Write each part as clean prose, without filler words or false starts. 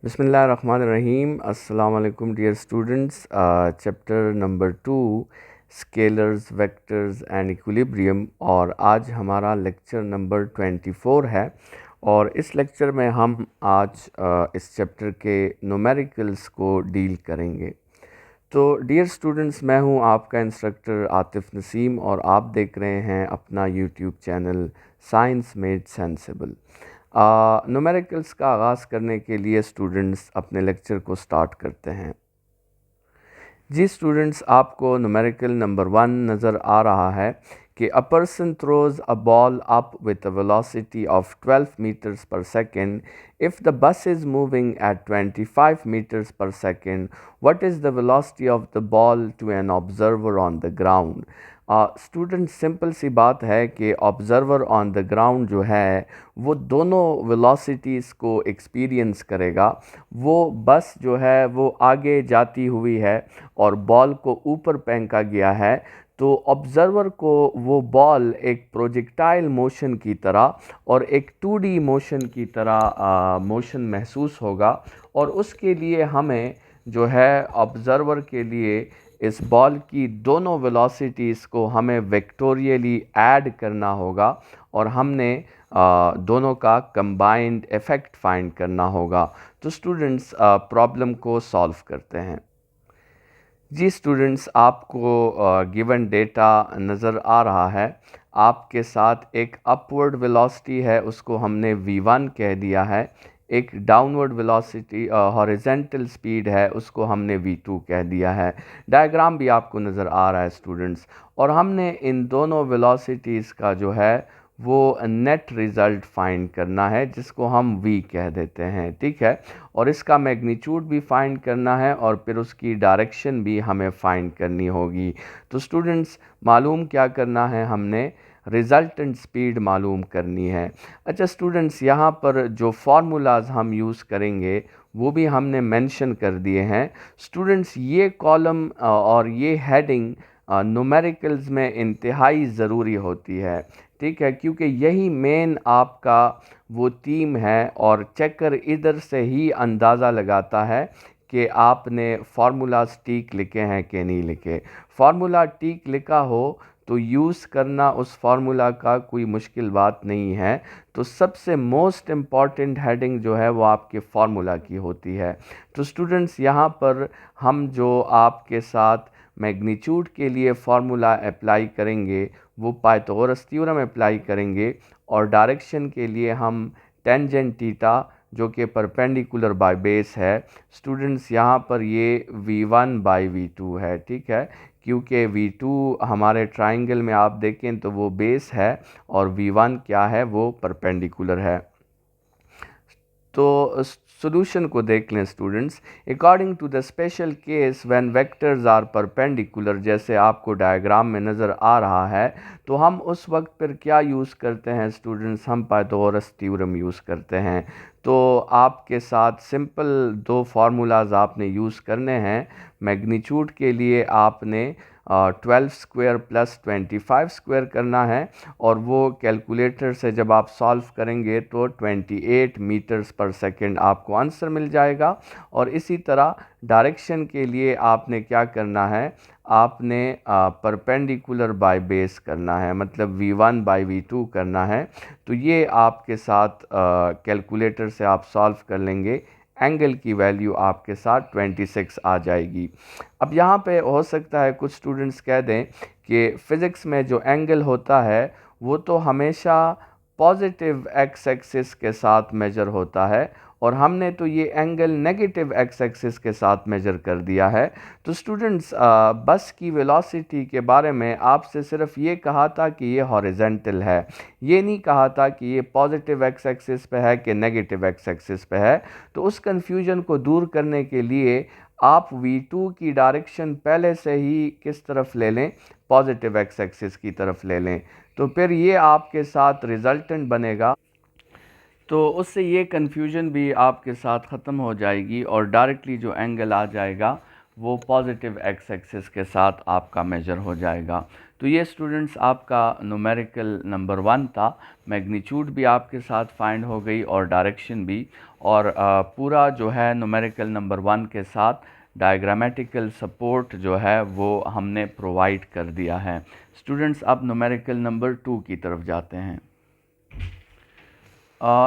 बिस्मिल्लाहिर्रहमानिर्रहीम। अस्सलाम वालेकुम dear students. Chapter number 2 scalars, vectors and equilibrium, और आज हमारा लेक्चर नंबर 24 है। और इस लेक्चर में हम आज इस चैप्टर के न्यूमेरिकल्स को डील करेंगे। तो डियर स्टूडेंट्स, मैं हूं आपका इंस्ट्रक्टर आतिफ़ नसीम और आप देख रहे हैं अपना YouTube channel science made sensible. Numericals का आगाज़ करने के लिए स्टूडेंट्स अपने लेक्चर को स्टार्ट करते हैं। जी स्टूडेंट्स, आपको न्यूमेरिकल नंबर 1 नज़र आ रहा है कि a person throws a ball up with a velocity of 12 metres per second if the bus is moving at 25 meters per second. What is the velocity of the ball to an observer on the ground? Student, simple सी बात है कि observer on the ground जो है वो दोनों velocities को experience करेगा। वो बस जो है वो आगे जाती हुई है और बॉल को ऊपर फेंका गया है, तो ऑब्ज़र्वर को वो बॉल एक प्रोजेक्टाइल मोशन की तरह और एक 2D मोशन की तरह मोशन महसूस होगा। और उसके लिए हमें जो है ऑब्ज़र्वर के लिए इस बॉल की दोनों वेलोसिटीज़ को हमें वेक्टोरियली ऐड करना होगा और हमने दोनों का कंबाइंड इफ़ेक्ट फाइंड करना होगा। तो स्टूडेंट्स, प्रॉब्लम को सॉल्व करते हैं। जी स्टूडेंट्स, आपको गिवन डेटा नज़र आ रहा है। आपके साथ एक अपवर्ड वेलोसिटी है, उसको हमने v1 कह दिया है। एक डाउनवर्ड वेलोसिटी हॉरिजेंटल स्पीड है, उसको हमने v2 कह दिया है। डायग्राम भी आपको नज़र आ रहा है स्टूडेंट्स। और हमने इन दोनों वेलोसिटीज़ का जो है वो नेट रिज़ल्ट फाइंड करना है, जिसको हम v कह देते हैं, ठीक है। और इसका मैग्नीट्यूड भी फाइंड करना है और फिर उसकी डायरेक्शन भी हमें फाइंड करनी होगी। तो स्टूडेंट्स, मालूम क्या करना है, हमने रिज़ल्टेंट स्पीड मालूम करनी है। अच्छा स्टूडेंट्स, यहाँ पर जो फार्मूलाज हम यूज़ करेंगे वो भी हमने मेंशन कर दिए हैं। स्टूडेंट्स, ये कॉलम और ये हेडिंग न्यूमेरिकल्स में इंतहाई ज़रूरी होती है, ठीक है, क्योंकि यही मेन आपका वो थीम है। और चेकर इधर से ही अंदाज़ा लगाता है कि आपने फार्मूलाज ठीक लिखे हैं कि नहीं लिखे। फार्मूला ठीक लिखा हो तो यूज़ करना उस फार्मूला का कोई मुश्किल बात नहीं है। तो सबसे मोस्ट इम्पॉर्टेंट हेडिंग जो है वो आपके फार्मूला की होती है। तो स्टूडेंट्स, यहाँ पर हम जो आपके साथ मैग्नीट्यूड के लिए फार्मूला अप्लाई करेंगे वो पाइथागोरस थ्योरम अप्लाई करेंगे। और डायरेक्शन के लिए हम टेंजेंट थीटा जो कि परपेंडिकुलर बाय बेस है। स्टूडेंट्स, यहाँ पर ये v1 बाई v2 है, ठीक है, क्योंकि v2 हमारे ट्राइंगल में आप देखें तो वो बेस है और v1 क्या है, वो परपेंडिकुलर है। तो सॉल्यूशन को देख लें students. According to the special case when vectors are perpendicular, जैसे आपको डायग्राम में नज़र आ रहा है, तो हम उस वक्त पर क्या यूज़ करते हैं स्टूडेंट्स, हम पाइथागोरस थ्योरम यूज़ करते हैं। तो आपके साथ सिंपल दो फार्मूलाज आपने यूज़ करने हैं। मैग्नीट्यूड के लिए आपने 12 स्क्वायर प्लस 25 स्क्वायर करना है और वो कैलकुलेटर से जब आप सॉल्व करेंगे तो 28 मीटर्स पर सेकंड आपको आंसर मिल जाएगा। और इसी तरह डायरेक्शन के लिए आपने क्या करना है, आपने परपेंडिकुलर बाय बेस करना है, मतलब v1 बाई v2 करना है। तो ये आपके साथ कैलकुलेटर से आप सॉल्व कर लेंगे, एंगल की वैल्यू आपके साथ 26 आ जाएगी। अब यहाँ पे हो सकता है कुछ स्टूडेंट्स कह दें कि फ़िज़िक्स में जो एंगल होता है वो तो हमेशा पॉजिटिव एक्स एक्सिस के साथ मेजर होता है और हमने तो ये एंगल नेगेटिव एक्स एक्सिस के साथ मेजर कर दिया है। तो स्टूडेंट्स, बस की वेलोसिटी के बारे में आपसे सिर्फ ये कहा था कि ये हॉरिजेंटल है, ये नहीं कहा था कि ये पॉजिटिव एक्स एक्सिस पे है कि नेगेटिव एक्स एक्सिस पे है। तो उस कन्फ्यूजन को दूर करने के लिए आप v2 की डायरेक्शन पहले से ही किस तरफ ले लें, पॉजिटिव एक्स एक्सिस की तरफ ले लें, तो फिर ये आपके साथ रिजल्टेंट बनेगा। तो उससे ये कन्फ्यूजन भी आपके साथ ख़त्म हो जाएगी और डायरेक्टली जो एंगल आ जाएगा वो पॉजिटिव एक्स एक्सिस के साथ आपका मेजर हो जाएगा। तो ये स्टूडेंट्स आपका न्यूमेरिकल नंबर 1 था। मैग्नीट्यूड भी आपके साथ फाइंड हो गई और डायरेक्शन भी, और पूरा जो है न्यूमेरिकल नंबर 1 के साथ डायग्रामेटिकल सपोर्ट जो है वो हमने प्रोवाइड कर दिया है। स्टूडेंट्स अब न्यूमेरिकल नंबर 2 की तरफ जाते हैं।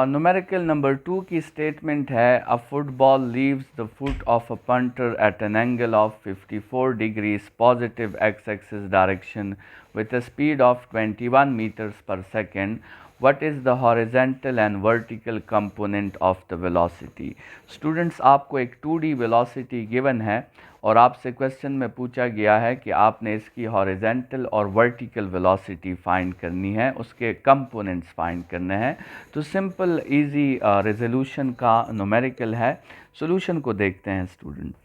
न्यूमेरिकल नंबर 2 की स्टेटमेंट है, a football leaves the foot of a punter at an angle of 54 degrees positive x axis direction with a speed of 21 meters per second. What is the horizontal and vertical component of the velocity? Students आपको एक 2D velocity given है और आपसे question में पूछा गया है कि आपने इसकी हॉरिजेंटल और वर्टिकल वेलोसिटी फाइंड करनी है, उसके कंपोनेंट्स फाइंड करने हैं। तो सिंपल इजी रेजोल्यूशन का न्यूमेरिकल है। सॉल्यूशन को देखते हैं स्टूडेंट।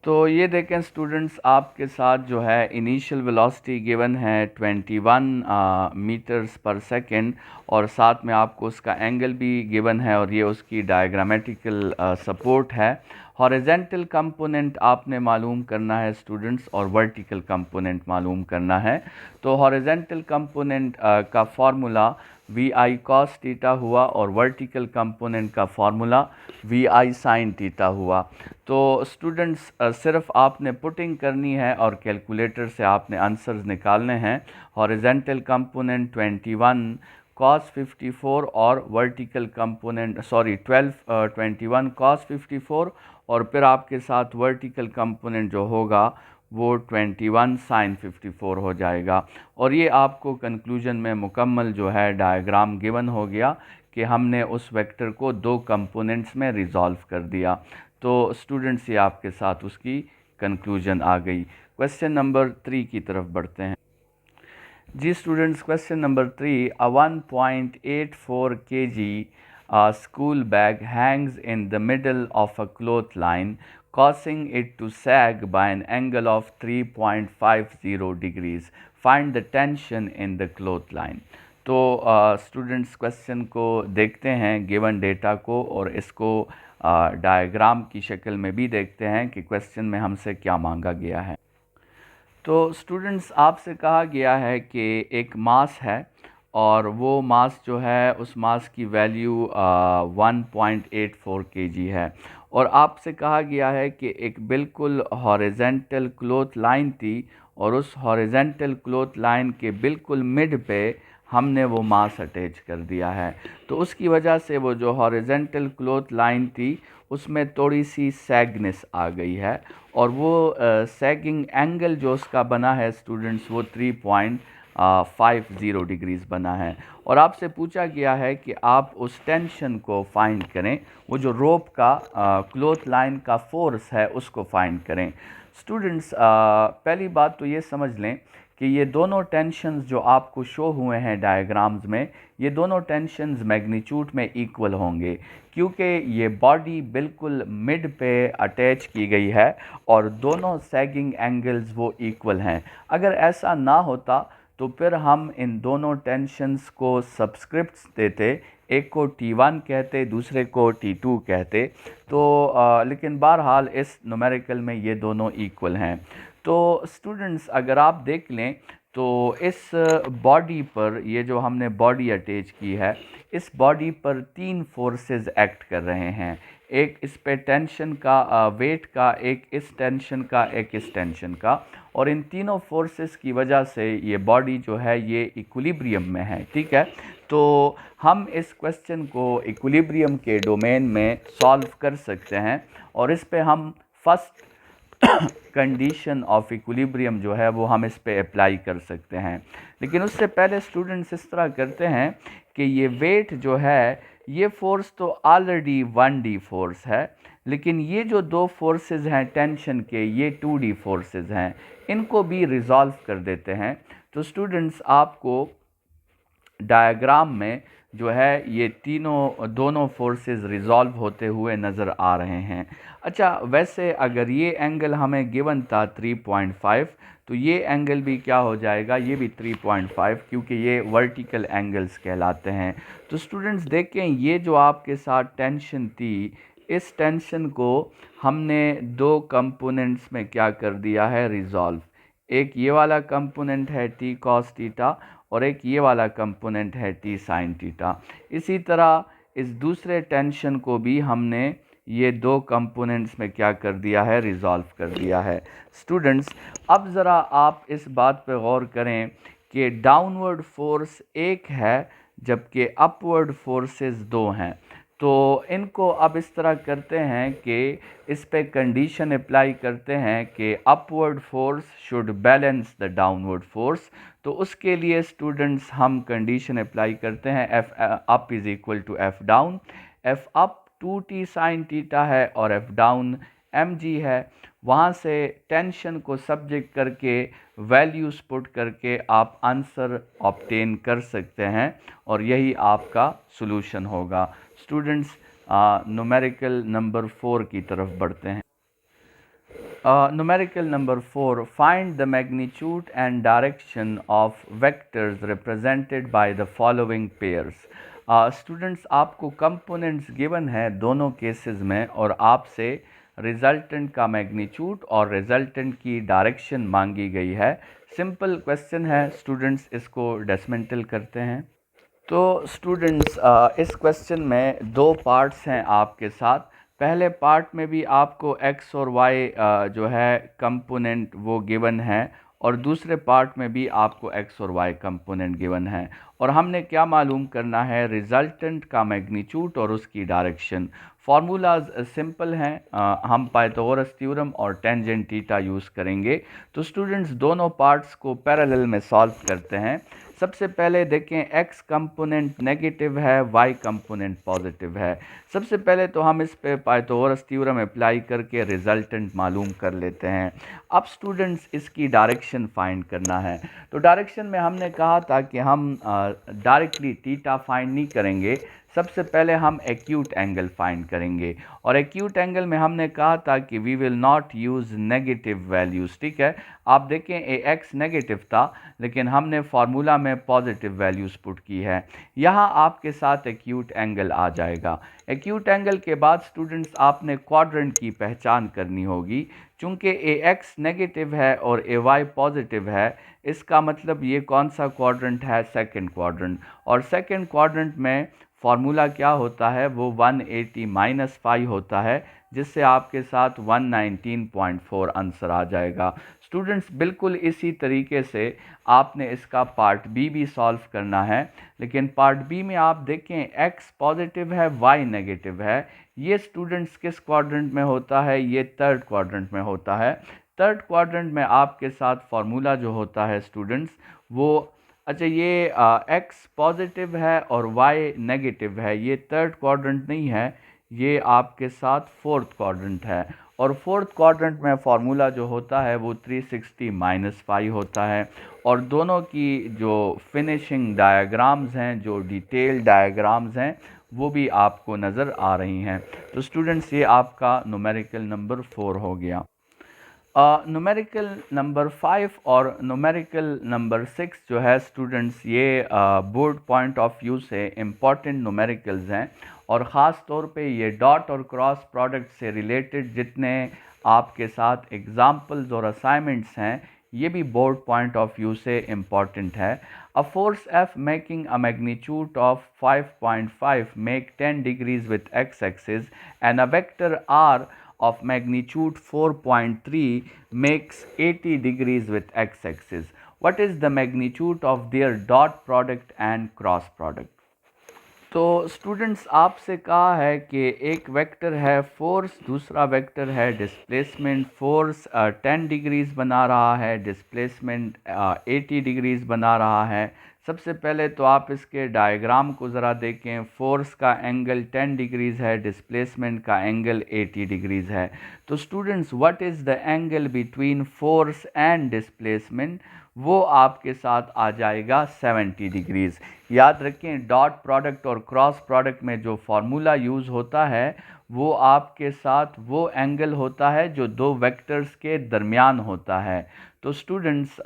तो ये देखें स्टूडेंट्स, आपके साथ जो है इनिशियल वेलोसिटी गिवन है 21 मीटर्स पर सेकंड, और साथ में आपको उसका एंगल भी गिवन है और ये उसकी डायग्रामेटिकल सपोर्ट है। हॉरिजेंटल कंपोनेंट आपने मालूम करना है स्टूडेंट्स और वर्टिकल कंपोनेंट मालूम करना है। तो हॉरिजेंटल कंपोनेंट का formula V I cos theta हुआ और वर्टिकल कंपोनेंट का formula V I sine theta हुआ। तो स्टूडेंट्स सिर्फ आपने पुटिंग करनी है और कैलकुलेटर से आपने आंसर्स निकालने हैं। हॉरिजेंटल कंपोनेंट 21 cos 54 और वर्टिकल कंपोनेंट 21 cos 54, और फिर आपके साथ वर्टिकल कंपोनेंट जो होगा वो 21 sin 54 हो जाएगा। और ये आपको कंक्लूजन में मुकम्मल जो है डायग्राम गिवन हो गया कि हमने उस वेक्टर को 2 कंपोनेंट्स में रिजॉल्व कर दिया। तो स्टूडेंट्स ये आपके साथ उसकी कंक्लूजन आ गई। क्वेश्चन नंबर 3 की तरफ बढ़ते हैं। जी students, question number 3, a 1.84 kg school bag hangs in the middle of a clothesline, causing it to sag by an angle of 3.50 degrees. Find the tension in the clothesline. तो students question को देखते हैं, given data को, और इसको diagram की शक्ल में भी देखते हैं कि क्वेश्चन में हमसे क्या मांगा गया है। तो स्टूडेंट्स आपसे कहा गया है कि एक मास है और वो मास जो है उस मास की वैल्यू 1.84 kg है, और आपसे कहा गया है कि एक बिल्कुल हॉरिजेंटल क्लोथ लाइन थी और उस हॉरिजेंटल क्लोथ लाइन के बिल्कुल मिड पे हमने वो मास अटैच कर दिया है। तो उसकी वजह से वो जो हॉरिजेंटल क्लोथ लाइन थी उसमें थोड़ी सी सैगनेस आ गई है, और वो सैगिंग एंगल जो उसका बना है स्टूडेंट्स वो 3.50 डिग्रीज बना है। और आपसे पूछा गया है कि आप उस टेंशन को फाइंड करें, वो जो रोप का क्लोथ लाइन का फोर्स है उसको फाइंड करें। स्टूडेंट्स पहली बात तो ये समझ लें कि ये दोनों टेंशन्स जो आपको शो हुए हैं डायग्राम्स में, ये दोनों टेंशन्स मैग्नीट्यूड में इक्वल होंगे, क्योंकि ये बॉडी बिल्कुल मिड पे अटैच की गई है और दोनों सैगिंग एंगल्स वो इक्वल हैं। अगर ऐसा ना होता तो फिर हम इन दोनों टेंशन्स को सब्सक्रिप्ट्स देते, एक को T1 कहते, दूसरे को T2 कहते। तो लेकिन बहरहाल इस न्यूमेरिकल में ये दोनों इक्वल हैं। तो स्टूडेंट्स अगर आप देख लें तो इस बॉडी पर, ये जो हमने बॉडी अटैच की है, इस बॉडी पर 3 फोर्सेस एक्ट कर रहे हैं। एक इस पे टेंशन का, वेट का, एक इस टेंशन का, एक इस टेंशन का, और इन तीनों फोर्सेस की वजह से ये बॉडी जो है ये इक्विलिब्रियम में है। ठीक है, तो हम इस क्वेश्चन को इक्विलिब्रियम के डोमेन में सॉल्व कर सकते हैं और इस पे हम फर्स्ट कंडीशन ऑफ इक्विलिब्रियम जो है वो हम इस पे अप्लाई कर सकते हैं। लेकिन उससे पहले स्टूडेंट्स इस तरह करते हैं कि ये वेट जो है, ये फोर्स तो ऑलरेडी 1D फोर्स है, लेकिन ये जो 2 फोर्सेस हैं टेंशन के, ये 2D फोर्सेस हैं, इनको भी रिजॉल्व कर देते हैं। तो स्टूडेंट्स आपको डायग्राम में जो है ये दोनों फोर्सेस रिजॉल्व होते हुए नज़र आ रहे हैं। अच्छा, वैसे अगर ये एंगल हमें गिवन था 3.5, तो ये एंगल भी क्या हो जाएगा, ये भी 3.5, क्योंकि ये वर्टिकल एंगल्स कहलाते हैं। तो स्टूडेंट्स देखें, ये जो आपके साथ टेंशन थी इस टेंशन को हमने दो कंपोनेंट्स में क्या कर दिया है, रिजॉल्व। एक ये वाला कंपोनेंट है टी कॉस थीटा और एक ये वाला कंपोनेंट है टी साइन थीटा। इसी तरह इस दूसरे टेंशन को भी हमने ये दो कंपोनेंट्स में क्या कर दिया है, रिजॉल्व कर दिया है। स्टूडेंट्स, अब ज़रा आप इस बात पे गौर करें कि डाउनवर्ड फोर्स एक है जबकि अपवर्ड फोर्सेस दो हैं। तो इनको अब इस तरह करते हैं कि इस पे कंडीशन अप्लाई करते हैं कि upward force should balance the downward force. तो उसके लिए स्टूडेंट्स हम कंडीशन अप्लाई करते हैं, F up is equal to F down. F up 2t sine theta है और एफ डाउन mg है। वहाँ से टेंशन को सब्जेक्ट करके वैल्यूज़ पुट करके आप आंसर ऑब्टेन कर सकते हैं और यही आपका सॉल्यूशन होगा। स्टूडेंट्स, न्यूमेरिकल नंबर 4 की तरफ बढ़ते हैं। Numerical number 4, find the magnitude and direction of vectors represented by the following pairs. Students, आपको components given है दोनों cases में और आपसे resultant का magnitude और resultant की direction मांगी गई है। Simple question है students, इसको decimal करते हैं। तो स्टूडेंट्स, इस क्वेश्चन में दो पार्ट्स हैं आपके साथ। पहले पार्ट में भी आपको x और y जो है कंपोनेंट वो गिवन है और दूसरे पार्ट में भी आपको x और y कंपोनेंट गिवन है और हमने क्या मालूम करना है, रिजल्टेंट का मैग्नीट्यूड और उसकी डायरेक्शन। फार्मूलाज सिंपल हैं, हम पाइथागोरस थ्योरम और टेंजेंट थीटा यूज़ करेंगे। तो स्टूडेंट्स, दोनों पार्ट्स को पैरेलल में सॉल्व करते हैं। सबसे पहले देखें, x कंपोनेंट नेगेटिव है, y कंपोनेंट पॉजिटिव है। सबसे पहले तो हम इस पे पाइथागोरस थ्योरम अप्लाई करके रिजल्टेंट मालूम कर लेते हैं। अब स्टूडेंट्स, इसकी डायरेक्शन फाइंड करना है। तो डायरेक्शन में हमने कहा था कि हम डायरेक्टली थीटा फाइंड नहीं करेंगे, सबसे पहले हम एक्यूट एंगल फाइंड करेंगे और एक्यूट एंगल में हमने कहा था कि we will not use negative values. ठीक है, आप देखें ए एक्स नेगेटिव था लेकिन हमने फार्मूला में पॉजिटिव वैल्यूज़ पुट की है। यहाँ आपके साथ एक्यूट एंगल आ जाएगा। एक्यूट एंगल के बाद स्टूडेंट्स आपने क्वाड्रेंट की पहचान करनी होगी। चूँकि ए एक्स नेगेटिव है और ए वाई पॉजिटिव है, इसका मतलब ये कौन सा क्वाड्रेंट है, सेकंड क्वाड्रेंट। और सेकंड क्वाड्रेंट में फार्मूला क्या होता है, वो 180 माइनस 5 होता है, जिससे आपके साथ 119.4 आंसर आ जाएगा। स्टूडेंट्स, बिल्कुल इसी तरीके से आपने इसका पार्ट बी भी सॉल्व करना है, लेकिन पार्ट बी में आप देखें एक्स पॉजिटिव है, वाई नेगेटिव है। ये स्टूडेंट्स किस क्वाड्रेंट में होता है, ये थर्ड क्वाड्रेंट में होता है। थर्ड क्वाड्रेंट में आपके साथ फार्मूला जो होता है स्टूडेंट्स वो, अच्छा ये एक्स पॉजिटिव है और वाई नेगेटिव है, ये थर्ड क्वाड्रेंट नहीं है, ये आपके साथ फोर्थ क्वाड्रेंट है। और फोर्थ क्वाड्रेंट में फार्मूला जो होता है वो 360 माइनस 5 होता है। और दोनों की जो फिनिशिंग डायग्राम्स हैं, जो डिटेल डायग्राम्स हैं, वो भी आपको नज़र आ रही हैं। तो स्टूडेंट्स, ये आपका न्यूमेरिकल नंबर 4 हो गया। न्यूमेरिकल नंबर 5 और न्यूमेरिकल नंबर 6 जो है स्टूडेंट्स, ये बोर्ड पॉइंट ऑफ व्यू से इम्पॉर्टेंट न्यूमेरिकल्स हैं और ख़ास तौर पे ये डॉट और क्रॉस प्रोडक्ट से रिलेटेड जितने आपके साथ एग्जाम्पल्स और असाइनमेंट्स हैं, ये भी बोर्ड पॉइंट ऑफ व्यू से इम्पॉर्टेंट है। A force F making a magnitude of 5.5 make 10 degrees with x axis and a vector R of magnitude 4.3 makes 80 degrees with x-axis. What is the magnitude of their dot product and cross product? तो students, आपसे कहा है कि एक vector है force, दूसरा vector है displacement. Force 10 degrees बना रहा है, डिस्प्लेसमेंट 80 डिग्रीज़ बना रहा है। सबसे पहले तो आप इसके डायग्राम को ज़रा देखें। फोर्स का एंगल 10 डिग्रीज़ है, डिस्प्लेसमेंट का एंगल 80 डिग्रीज़ है। तो students, what is the angle between force and displacement, वो आपके साथ आ जाएगा 70 डिग्रीज़। याद रखें, डॉट प्रोडक्ट और क्रॉस प्रोडक्ट में जो फार्मूला यूज़ होता है वो आपके साथ वो एंगल होता है जो दो वेक्टर्स के दरमियान होता है। तो तो स्टूडेंट्स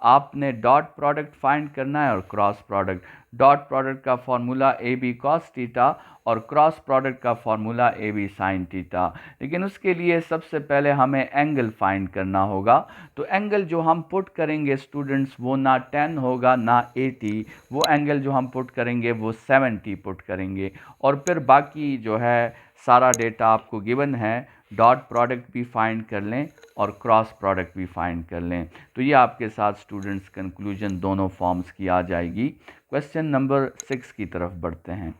आपने डॉट प्रोडक्ट फाइंड करना है और क्रॉस प्रोडक्ट। डॉट प्रोडक्ट का formula A B cos theta और क्रॉस प्रोडक्ट का formula A B sine theta. लेकिन उसके लिए सबसे पहले हमें एंगल फाइंड करना होगा। तो एंगल जो हम पुट करेंगे स्टूडेंट्स वो ना 10 होगा ना 80, वो एंगल जो हम पुट करेंगे वो 70 पुट करेंगे। और फिर बाकी जो है सारा डेटा आपको गिवन है, डॉट प्रोडक्ट भी फाइंड कर लें और क्रॉस प्रोडक्ट भी फाइंड कर लें। तो ये आपके साथ स्टूडेंट्स कंक्लूजन दोनों फॉर्म्स की आ जाएगी। क्वेश्चन नंबर 6 की तरफ बढ़ते हैं।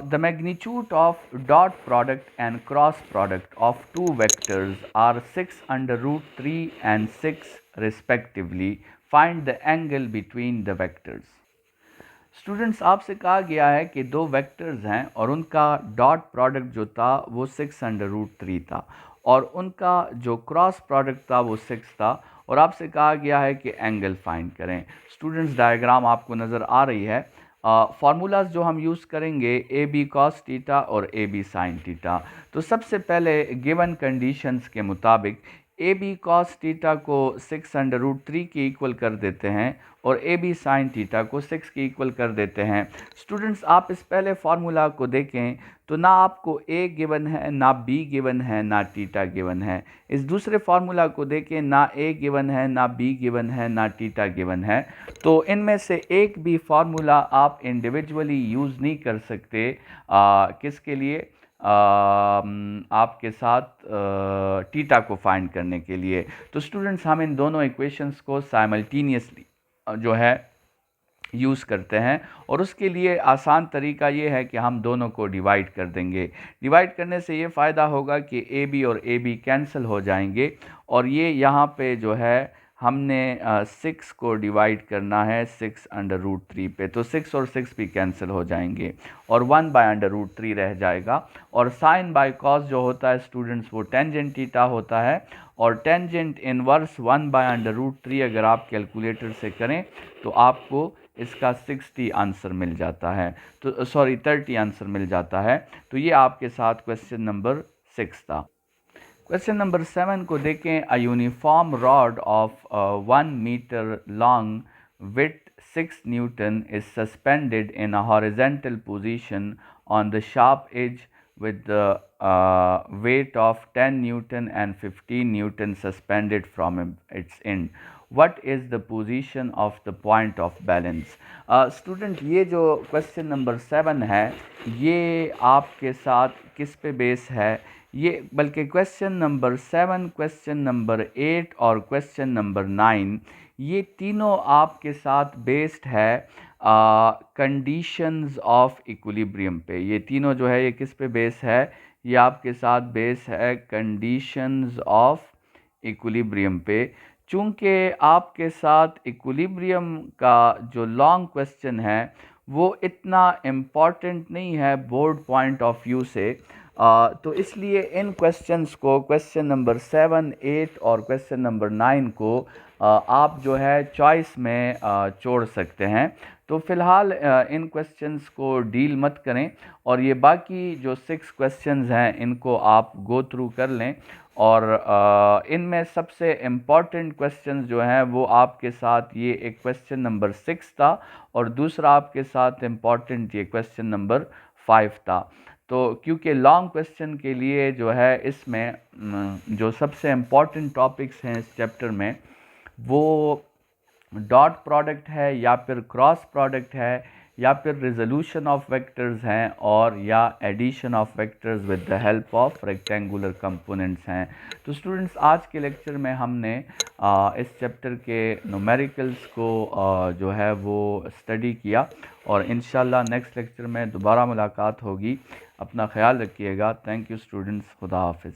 The magnitude of dot product and cross product of two vectors are 6 under root 3 and 6 respectively. Find the angle between the vectors. Students आपसे कहा गया है कि दो वेक्टर्स हैं और उनका डॉट प्रोडक्ट जो था वो 6 अंडर रूट 3 था और उनका जो क्रॉस प्रोडक्ट था वो 6 था और आपसे कहा गया है कि एंगल फाइंड करें। स्टूडेंट्स डायग्राम आपको नज़र आ रही है। फार्मूलाज जो हम यूज़ करेंगे ए बी कॉस थीटा और ए बी साइन थीटा। तो सबसे पहले गिवन कंडीशंस के मुताबिक ए बी कॉस थीटा को 6 अंडर रूट 3 के इक्वल कर देते हैं और ए बी साइन थीटा को 6 के इक्वल कर देते हैं। स्टूडेंट्स आप इस पहले फार्मूला को देखें तो ना आपको ए गिवन है, ना बी गिवन है, ना थीटा गिवन है। इस दूसरे फार्मूला को देखें, ना ए गिवन है, ना बी गिवन है, ना थीटा गिवन है। तो इनमें से एक भी फार्मूला आप इंडिविजुअली यूज़ नहीं कर सकते। किसके लिए? आपके साथ थीटा को फाइंड करने के लिए। तो स्टूडेंट्स हम इन दोनों इक्वेशंस को साइमल्टेनियसली जो है यूज़ करते हैं और उसके लिए आसान तरीका ये है कि हम दोनों को डिवाइड कर देंगे। डिवाइड करने से ये फ़ायदा होगा कि ए बी और ए बी कैंसिल हो जाएंगे और ये यहाँ पे जो है हमने 6 को डिवाइड करना है 6 अंडर रूट 3 पे, तो 6 और 6 भी कैंसिल हो जाएंगे और 1 बाय अंडर रूट 3 रह जाएगा। और साइन बाय कॉस जो होता है स्टूडेंट्स वो टेंजेंट थीटा होता है और tangent inverse 1 by under root 3 अगर आप कैलकुलेटर से करें तो आपको इसका 60 आंसर मिल जाता है, तो सॉरी 30 आंसर मिल जाता है। तो ये आपके साथ क्वेश्चन नंबर 6 था। क्वेश्चन नंबर 7 को देखें। A uniform rod of 1 metre long with 6 newton is suspended in a horizontal position on the sharp edge with the weight of 10 Newton and 15 Newton suspended from its end. What is the position of the point of balance? Student ये जो question number 7 है ये आपके साथ किस पे base है? ये बल्कि क्वेश्चन नंबर 7, क्वेश्चन नंबर 8 और क्वेश्चन नंबर 9 ये तीनों आपके साथ बेस्ड है कंडीशंस ऑफ इक्विलिब्रियम पे। ये तीनों जो है ये किस पे बेस है? ये आपके साथ बेस है कंडीशंस ऑफ इक्विलिब्रियम पे। चूँकि आपके साथ इक्विलिब्रियम का जो लॉन्ग क्वेश्चन है वो इतना इम्पॉर्टेंट नहीं है बोर्ड पॉइंट ऑफ व्यू से, तो इसलिए इन क्वेश्चंस को क्वेश्चन नंबर 7, 8 और क्वेश्चन नंबर 9 को आप जो है चॉइस में छोड़ सकते हैं। तो फ़िलहाल इन क्वेश्चंस को डील मत करें और ये बाकी जो 6 क्वेश्चंस हैं इनको आप गो थ्रू कर लें और इनमें सबसे इम्पॉर्टेंट क्वेश्चंस जो हैं वो आपके साथ ये एक क्वेश्चन नंबर 6 था और दूसरा आपके साथ इम्पॉर्टेंट ये क्वेश्चन नंबर 5 था। तो क्योंकि लॉन्ग क्वेश्चन के लिए जो है इसमें जो सबसे इम्पॉर्टेंट टॉपिक्स हैं इस चैप्टर में वो डॉट प्रोडक्ट है या फिर क्रॉस प्रोडक्ट है या फिर रिजोल्यूशन ऑफ वेक्टर्स हैं और या addition of vectors with the help of rectangular components हैं। तो स्टूडेंट्स आज के लेक्चर में हमने इस चैप्टर के न्यूमेरिकल्स को जो है वो स्टडी किया और इंशाल्लाह नेक्स्ट लेक्चर में दोबारा मुलाकात होगी। अपना ख्याल रखिएगा। Thank you students. खुदा हाफिज़।